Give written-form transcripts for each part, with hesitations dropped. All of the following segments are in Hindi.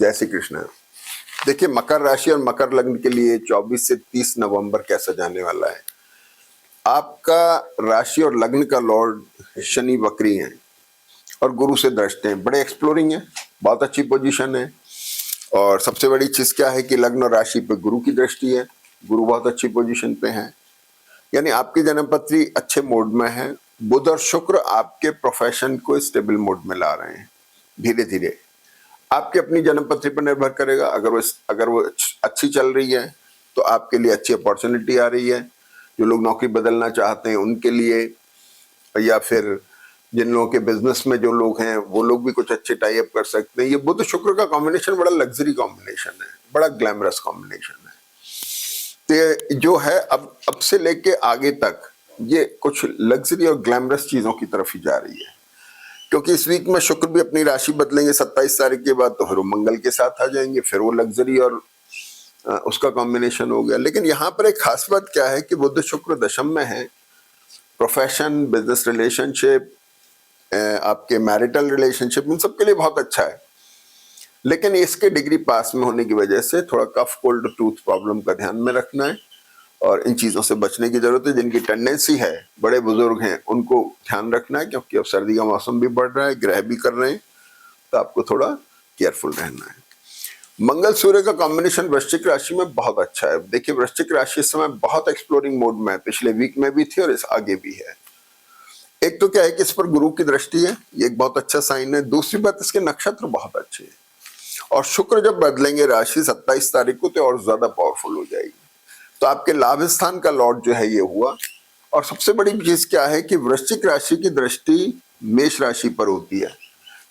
जय श्री कृष्ण। देखिए, मकर राशि और मकर लग्न के लिए 24 से 30 नवंबर कैसा जाने वाला है। आपका राशि और लग्न का लॉर्ड शनि वक्री है और गुरु से दृष्ट हैं, बड़े एक्सप्लोरिंग है, बहुत अच्छी पोजीशन है। और सबसे बड़ी चीज क्या है कि लग्न और राशि पे गुरु की दृष्टि है, गुरु बहुत अच्छी पोजीशन पे है, यानी आपकी जन्मपत्री अच्छे मोड में है। बुध और शुक्र आपके प्रोफेशन को स्टेबल मोड में ला रहे हैं धीरे धीरे। आपकी अपनी जन्मपत्री पर निर्भर करेगा, अगर वो अच्छी चल रही है तो आपके लिए अच्छी अपॉर्चुनिटी आ रही है। जो लोग नौकरी बदलना चाहते हैं उनके लिए, या फिर जिन लोगों के बिजनेस में जो लोग हैं वो लोग भी कुछ अच्छे टाई अप कर सकते हैं। ये बुध शुक्र का कॉम्बिनेशन बड़ा लग्जरी कॉम्बिनेशन है, बड़ा ग्लैमरस कॉम्बिनेशन है। तो जो है अब से लेके आगे तक ये कुछ लग्जरी और ग्लैमरस चीजों की तरफ ही जा रही है, क्योंकि इस वीक में शुक्र भी अपनी राशि बदलेंगे 27 तारीख के बाद, तो फिर वो मंगल के साथ आ जाएंगे, फिर वो लग्जरी और उसका कॉम्बिनेशन हो गया। लेकिन यहाँ पर एक खास बात क्या है कि बुध शुक्र दशम में है, प्रोफेशन, बिजनेस रिलेशनशिप, आपके मैरिटल रिलेशनशिप, इन सबके लिए बहुत अच्छा है। लेकिन इसके डिग्री पास में होने की वजह से थोड़ा कफ, कोल्ड, टूथ प्रॉब्लम का ध्यान में रखना है और इन चीजों से बचने की जरूरत है। जिनकी टेंडेंसी है, बड़े बुजुर्ग हैं, उनको ध्यान रखना है, क्योंकि अब सर्दी का मौसम भी बढ़ रहा है, ग्रह भी कर रहे हैं, तो आपको थोड़ा केयरफुल रहना है। मंगल सूर्य का कॉम्बिनेशन वृश्चिक राशि में बहुत अच्छा है। देखिए, वृश्चिक राशि इस समय बहुत एक्सप्लोरिंग मोड में है, पिछले वीक में भी थी और इस आगे भी है। एक तो क्या है कि इस पर गुरु की दृष्टि है, ये एक बहुत अच्छा साइन है। दूसरी बात, इसके नक्षत्र बहुत अच्छे हैं और शुक्र जब बदलेंगे राशि 27 तारीख को तो और ज्यादा पावरफुल हो जाएगी। तो आपके लाभ स्थान का लॉर्ड जो है ये हुआ। और सबसे बड़ी चीज क्या है कि वृश्चिक राशि की दृष्टि मेष राशि पर होती है,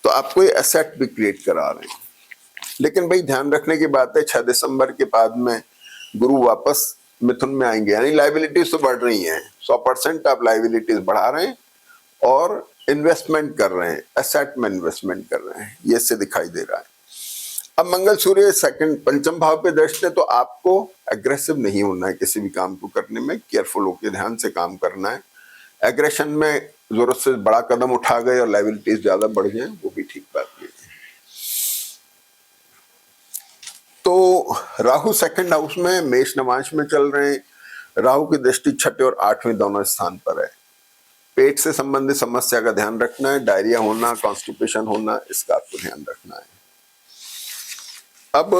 तो आपको ये एसेट भी क्रिएट करा रहे हैं। लेकिन भाई ध्यान रखने की बात है, 6 दिसंबर के बाद में गुरु वापस मिथुन में आएंगे, यानी लाइबिलिटीज तो बढ़ रही हैं, 100% आप लाइबिलिटीज बढ़ा रहे हैं और इन्वेस्टमेंट कर रहे हैं, एसेट में इन्वेस्टमेंट कर रहे हैं, ये इससे दिखाई दे रहा है। अब मंगल सूर्य पंचम भाव पे दृष्टि है, तो आपको एग्रेसिव नहीं होना है, किसी भी काम को करने में केयरफुल होकर ध्यान से काम करना है। एग्रेशन में जरूरत से बड़ा कदम उठा गए और लायबिलिटीज ज्यादा बढ़ जाए, वो भी ठीक बात नहीं है। तो राहु सेकंड हाउस में मेष नवांश में चल रहे हैं। राहु की दृष्टि 6ठे और 8वें दोनों स्थान पर है। पेट से संबंधित समस्या का ध्यान रखना है, डायरिया होना, कॉन्स्टिपेशन होना, इसका आपको ध्यान रखना है। अब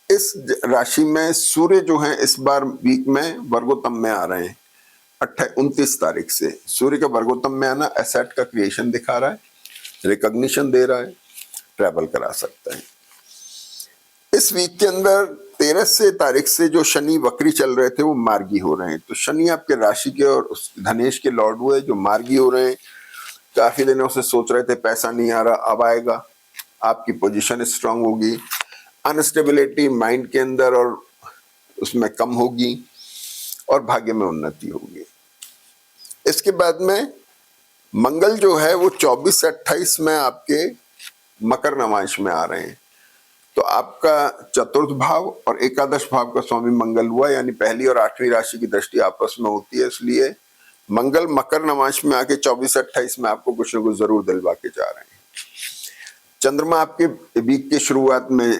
इस राशि में सूर्य जो है इस बार वीक में वर्गोत्तम में आ रहे हैं। 29 तारीख से सूर्य का वर्गोत्तम में आना एसेट का क्रिएशन दिखा रहा है, रिकॉग्निशन दे रहा है, ट्रैवल करा सकता है। इस वीक के अंदर 13 तारीख से जो शनि वक्री चल रहे थे वो मार्गी हो रहे हैं। तो शनि आपके राशि के और धनेश के लॉर्ड हुए जो मार्गी हो रहे हैं। काफी दिनों से सोच रहे थे पैसा नहीं आ रहा, अब आएगा, आपकी पोजीशन स्ट्रांग होगी, अनस्टेबिलिटी माइंड के अंदर और उसमें कम होगी और भाग्य में उन्नति होगी। इसके बाद में मंगल जो है वो 24 से 28 में आपके मकर नवांश में आ रहे हैं। तो आपका चतुर्थ भाव और एकादश भाव का स्वामी मंगल हुआ, यानी पहली और 8वीं राशि की दृष्टि आपस में होती है, इसलिए मंगल मकर नवांश में आके 24 से 28 में आपको कुछ न कुछ जरूर दिलवा के जा रहे हैं। चंद्रमा आपके वीक की शुरुआत में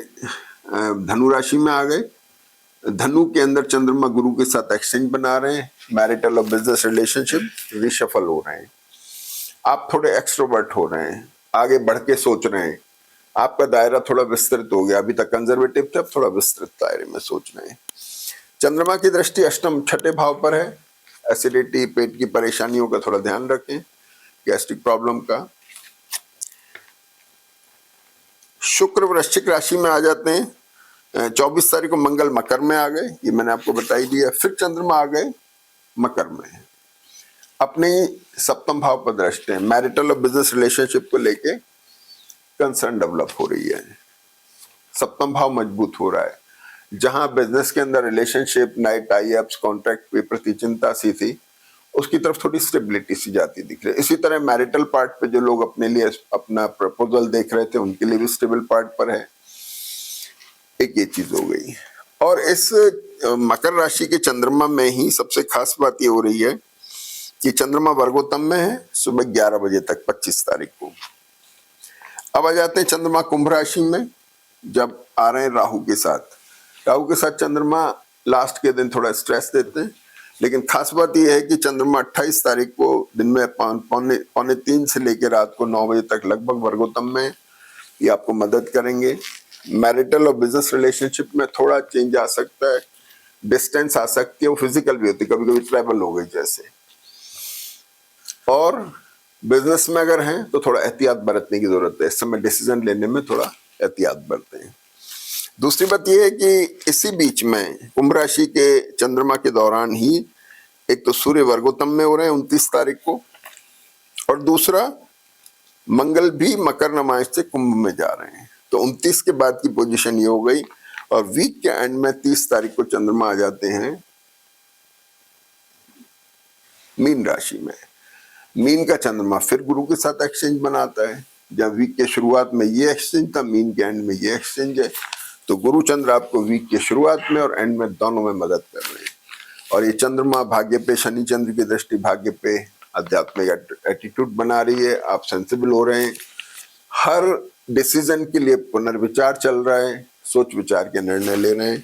धनु राशि में आ गए। धनु के अंदर चंद्रमा गुरु के साथ एक्सचेंज बना रहे हैं, मैरिटल और बिजनेस रिलेशनशिप रिशफल हो रहे हैं। आप थोड़े एक्सट्रोवर्ट हो रहे हैं, आगे बढ़ के सोच रहे हैं, आपका दायरा थोड़ा विस्तृत हो गया, अभी तक कंजर्वेटिव थे, अब थोड़ा विस्तृत दायरे में सोच रहे हैं। चंद्रमा की दृष्टि अष्टम 6ठे भाव पर है। एसिडिटी, पेट की परेशानियों का थोड़ा ध्यान रखें, गैस्ट्रिक प्रॉब्लम का। शुक्र वृश्चिक राशि में आ जाते हैं। 24 तारीख को मंगल मकर में आ गए, ये मैंने आपको बता ही दिया। फिर चंद्रमा आ गए मकर में, अपने सप्तम भाव पर दृष्टि है। मैरिटल और बिजनेस रिलेशनशिप को लेके कंसर्न डेवलप हो रही है, सप्तम भाव मजबूत हो रहा है। जहां बिजनेस के अंदर रिलेशनशिप, नए टाई अप्स, कॉन्ट्रैक्ट पे प्रति चिंता सी थी, उसकी तरफ थोड़ी स्टेबिलिटी सी जाती दिख रही है। इसी तरह मैरिटल पार्ट पे जो लोग अपने लिए अपना प्रपोजल देख रहे थे उनके लिए भी स्टेबल पार्ट पर है। एक ये चीज हो गई। और इस मकर राशि के चंद्रमा में ही सबसे खास बात ये हो रही है कि चंद्रमा वर्गोत्तम में है सुबह 11 बजे तक 25 तारीख को। अब आ जाते हैं चंद्रमा कुंभ राशि में। जब आ रहे हैं राहु के साथ चंद्रमा लास्ट के दिन थोड़ा स्ट्रेस देते हैं, लेकिन खास बात यह है कि चंद्रमा 28 तारीख को दिन में पौने 3 से लेकर रात को 9 बजे तक लगभग वर्गोत्तम में, ये आपको मदद करेंगे। मैरिटल और बिजनेस रिलेशनशिप में थोड़ा चेंज आ सकता है, डिस्टेंस आ सकती है, वो फिजिकल भी होती है, कभी कभी ट्रैवल हो गई जैसे। और बिजनेस में अगर हैं तो थोड़ा एहतियात बरतने की जरूरत है, इस समय डिसीजन लेने में थोड़ा एहतियात बरतें। दूसरी बात यह है कि इसी बीच में कुंभ राशि के चंद्रमा के दौरान ही एक तो सूर्य वर्गोत्तम में हो रहे हैं 29 तारीख को, और दूसरा मंगल भी मकर नमाइश से कुंभ में जा रहे हैं। तो 29 के बाद की पोजीशन ये हो गई, और वीक के एंड में 30 तारीख को चंद्रमा आ जाते हैं मीन राशि में। मीन का चंद्रमा फिर गुरु के साथ एक्सचेंज बनाता है। जब वीक के शुरुआत में ये एक्सचेंज था, मीन के एंड में ये एक्सचेंज है। तो गुरु चंद्र आपको वीक के शुरुआत में और एंड में दोनों में मदद कर रहे हैं। और ये चंद्रमा भाग्य पे, शनि चंद्र की दृष्टि भाग्य पे आध्यात्मिक एटीट्यूड बना रही है। आप सेंसिबल हो रहे हैं, हर डिसीजन के लिए पुनर्विचार चल रहा है, सोच विचार के निर्णय ले रहे हैं।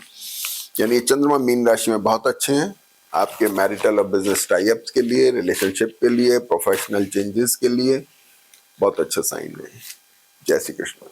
यानी चंद्रमा मीन राशि में बहुत अच्छे हैं आपके मैरिटल और बिजनेस टाइप्स के लिए, रिलेशनशिप के लिए, प्रोफेशनल चेंजेस के लिए बहुत अच्छा साइन है। जय श्री कृष्ण।